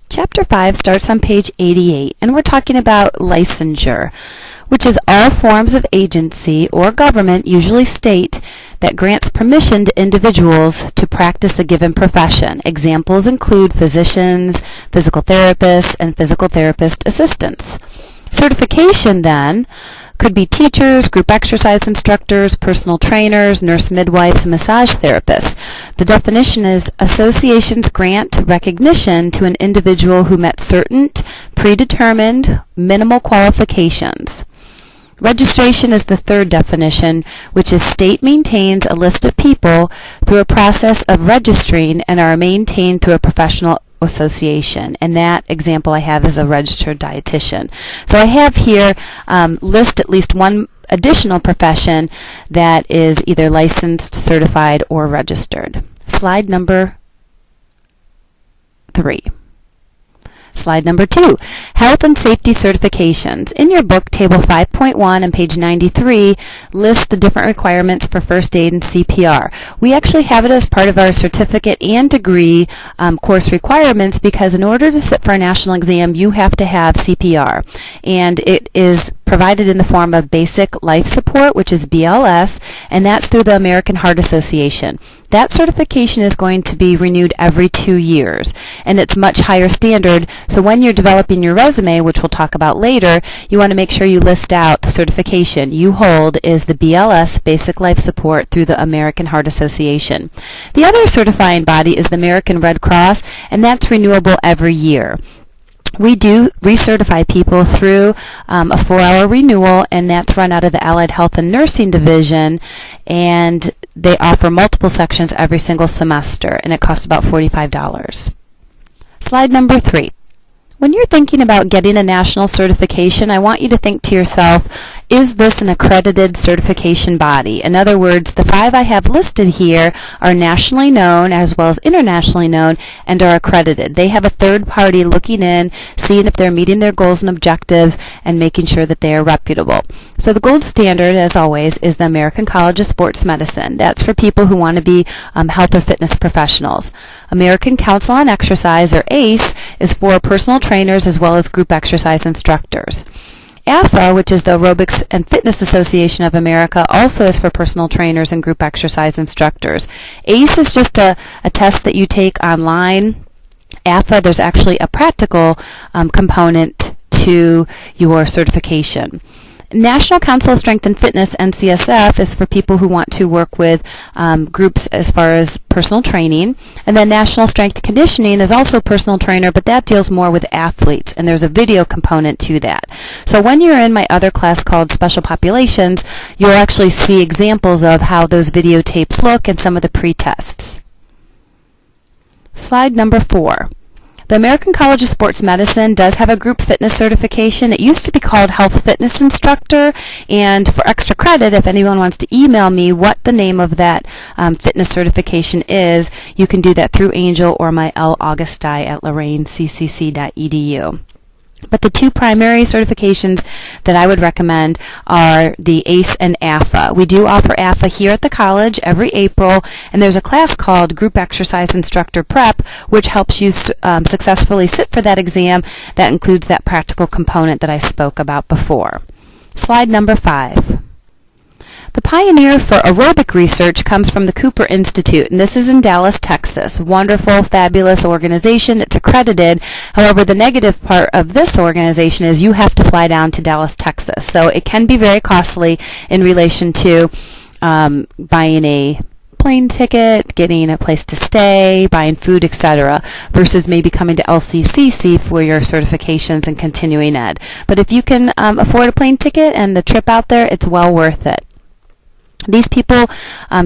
Chapter 5 starts on page 88, and we're talking about licensure, which is all forms of agency or government, usually state, that grants permission to individuals to practice a given profession. Examples include physicians, physical therapists, and physical therapist assistants. Certification, then, could be teachers, group exercise instructors, personal trainers, nurse midwives, and massage therapists. The definition is associations grant recognition to an individual who met certain predetermined minimal qualifications. Registration is the third definition, which is state maintains a list of people through a process of registering and are maintained through a professional association, and that example I have is a registered dietitian. So I have here list at least one additional profession that is either licensed, certified, or registered. Slide number 3. Slide number 2, health and safety certifications. In your book, table 5.1 on page 93 lists the different requirements for first aid and CPR. We actually have it as part of our certificate and degree course requirements because in order to sit for a national exam, you have to have CPR. And it is provided in the form of basic life support, which is BLS, and that's through the American Heart Association. That certification is going to be renewed every 2 years, and it's much higher standard. So when you're developing your resume, which we'll talk about later, you want to make sure you list out the certification you hold is the BLS, Basic Life Support, through the American Heart Association. The other certifying body is the American Red Cross, and that's renewable every year. We do recertify people through a 4-hour renewal, and that's run out of the Allied Health and Nursing Division, and they offer multiple sections every single semester, and it costs about $45. Slide number 3. When you're thinking about getting a national certification, I want you to think to yourself, is this an accredited certification body? In other words, the 5 I have listed here are nationally known as well as internationally known and are accredited. They have a third party looking in, seeing if they're meeting their goals and objectives, and making sure that they are reputable. So the gold standard, as always, is the American College of Sports Medicine. That's for people who want to be health or fitness professionals. American Council on Exercise, or ACE, is for personal trainers as well as group exercise instructors. AFA, which is the Aerobics and Fitness Association of America, also is for personal trainers and group exercise instructors. ACE is just a test that you take online. AFA, there's actually a practical component to your certification. National Council of Strength and Fitness, NCSF, is for people who want to work with groups as far as personal training. And then National Strength Conditioning is also personal trainer, but that deals more with athletes, and there's a video component to that. So when you're in my other class called Special Populations, you'll actually see examples of how those videotapes look and some of the pre-tests. Slide number 4. The American College of Sports Medicine does have a group fitness certification. It used to be called Health Fitness Instructor, and for extra credit, if anyone wants to email me what the name of that fitness certification is, you can do that through Angel or my laugustai@lorainccc.edu. But the 2 primary certifications that I would recommend are the ACE and AFA. We do offer AFA here at the college every April, and there's a class called Group Exercise Instructor Prep, which helps you successfully sit for that exam. That includes that practical component that I spoke about before. Slide number 5. The pioneer for aerobic research comes from the Cooper Institute, and this is in Dallas, Texas. Wonderful, fabulous organization. It's accredited. However, the negative part of this organization is you have to fly down to Dallas, Texas. So it can be very costly in relation to buying a plane ticket, getting a place to stay, buying food, etc., versus maybe coming to LCCC for your certifications and continuing ed. But if you can afford a plane ticket and the trip out there, it's well worth it. These people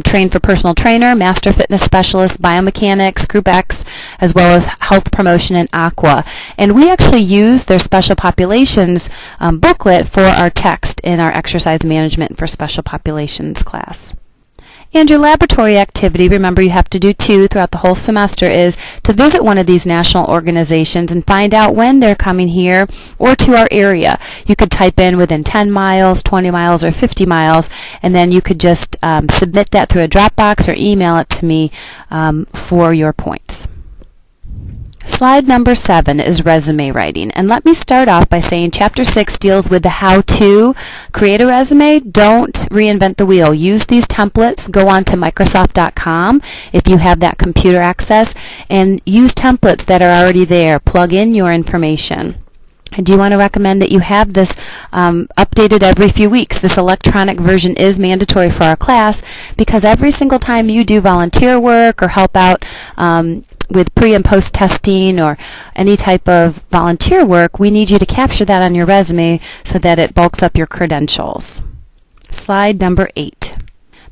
train for personal trainer, master fitness specialist, biomechanics, group X, as well as health promotion and aqua. And we actually use their special populations booklet for our text in our exercise management for special populations class. And your laboratory activity, remember you have to do 2 throughout the whole semester, is to visit one of these national organizations and find out when they're coming here or to our area. You could type in within 10 miles, 20 miles, or 50 miles, and then you could just submit that through a Dropbox or email it to me for your points. Slide number 7 is resume writing. And let me start off by saying Chapter 6 deals with the how to create a resume. Don't reinvent the wheel. Use these templates. Go on to Microsoft.com if you have that computer access, and use templates that are already there. Plug in your information. I do want to recommend that you have this updated every few weeks. This electronic version is mandatory for our class because every single time you do volunteer work or help out with pre and post testing or any type of volunteer work, we need you to capture that on your resume so that it bulks up your credentials. Slide number 8.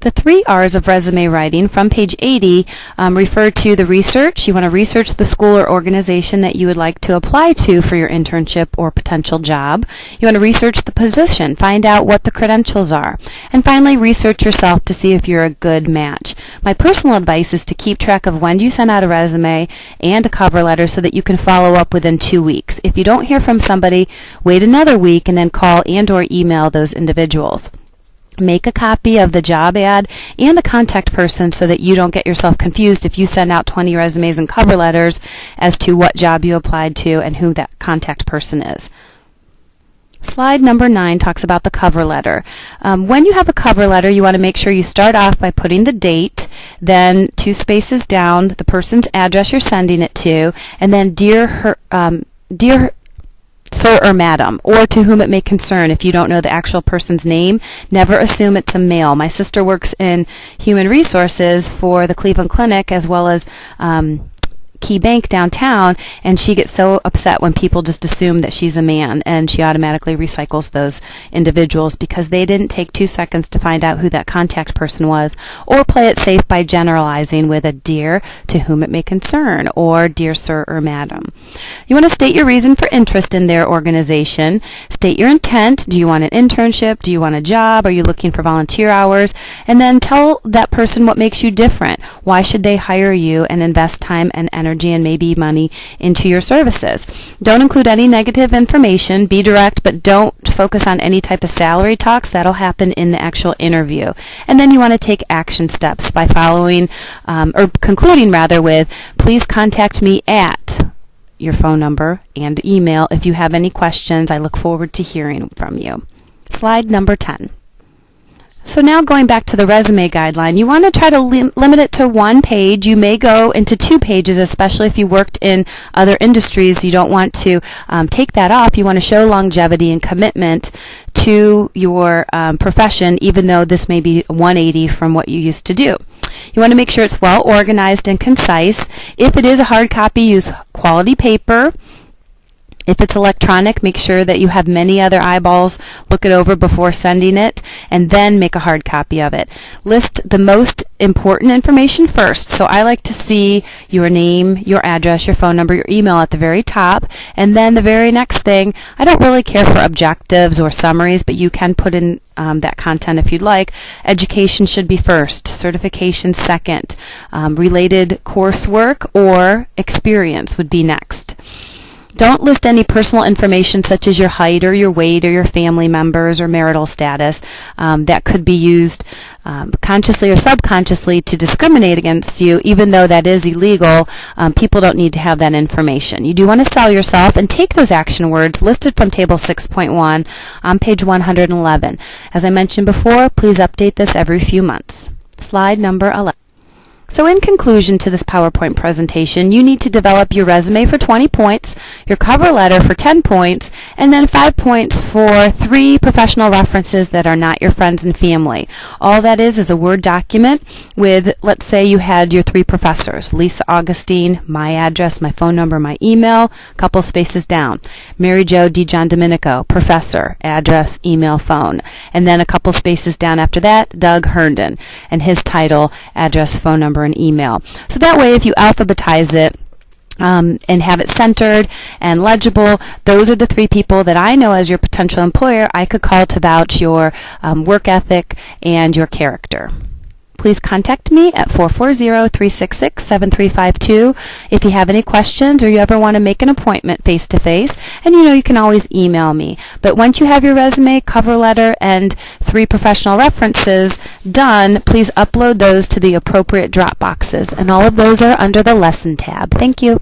The 3 R's of resume writing from page 80 refer to the research. You want to research the school or organization that you would like to apply to for your internship or potential job. You want to research the position, find out what the credentials are. And finally, research yourself to see if you're a good match. My personal advice is to keep track of when you send out a resume and a cover letter so that you can follow up within 2 weeks. If you don't hear from somebody, wait another week and then call and or email those individuals. Make a copy of the job ad and the contact person so that you don't get yourself confused if you send out 20 resumes and cover letters as to what job you applied to and who that contact person is. Slide number 9 talks about the cover letter. When you have a cover letter, you want to make sure you start off by putting the date, then 2 spaces down, the person's address you're sending it to, and then dear Sir or Madam, or to whom it may concern. If you don't know the actual person's name, never assume it's a male. My sister works in human resources for the Cleveland Clinic as well as Key Bank downtown, and she gets so upset when people just assume that she's a man, and she automatically recycles those individuals because they didn't take 2 seconds to find out who that contact person was, or play it safe by generalizing with a dear to whom it may concern, or dear sir or madam. You want to state your reason for interest in their organization. State your intent. Do you want an internship? Do you want a job? Are you looking for volunteer hours? And then tell that person what makes you different. Why should they hire you and invest time and energy and maybe money into your services? Don't include any negative information. Be direct, but don't focus on any type of salary talks. That'll happen in the actual interview. And then you want to take action steps by following or concluding rather with, please contact me at your phone number and email if you have any questions. I look forward to hearing from you. Slide number 10. So now going back to the resume guideline, you want to try to limit it to 1 page. You may go into 2 pages, especially if you worked in other industries. You don't want to take that off. You want to show longevity and commitment to your profession, even though this may be 180 from what you used to do. You want to make sure it's well organized and concise. If it is a hard copy, use quality paper. If it's electronic, make sure that you have many other eyeballs look it over before sending it, and then make a hard copy of it. List the most important information first. So I like to see your name, your address, your phone number, your email at the very top, and then the very next thing, I don't really care for objectives or summaries, but you can put in that content if you'd like. Education should be first, certification second, related coursework or experience would be next. Don't list any personal information such as your height or your weight or your family members or marital status. That could be used consciously or subconsciously to discriminate against you, even though that is illegal. People don't need to have that information. You do want to sell yourself and take those action words listed from Table 6.1 on page 111. As I mentioned before, please update this every few months. Slide number 11. So in conclusion to this PowerPoint presentation, you need to develop your resume for 20 points, your cover letter for 10 points, and then 5 points for 3 professional references that are not your friends and family. All that is a Word document with, let's say you had your 3 professors, Lisa Augustine, my address, my phone number, my email, couple spaces down. Mary Jo D. John Domenico, professor, address, email, phone. And then a couple spaces down after that, Doug Herndon, and his title, address, phone number, and email. So that way, if you alphabetize it and have it centered and legible, those are the 3 people that I know as your potential employer I could call to vouch your work ethic and your character. Please contact me at 440-366-7352 if you have any questions or you ever want to make an appointment face-to-face. And you can always email me. But once you have your resume, cover letter, and 3 professional references done, please upload those to the appropriate drop boxes. And all of those are under the Lesson tab. Thank you.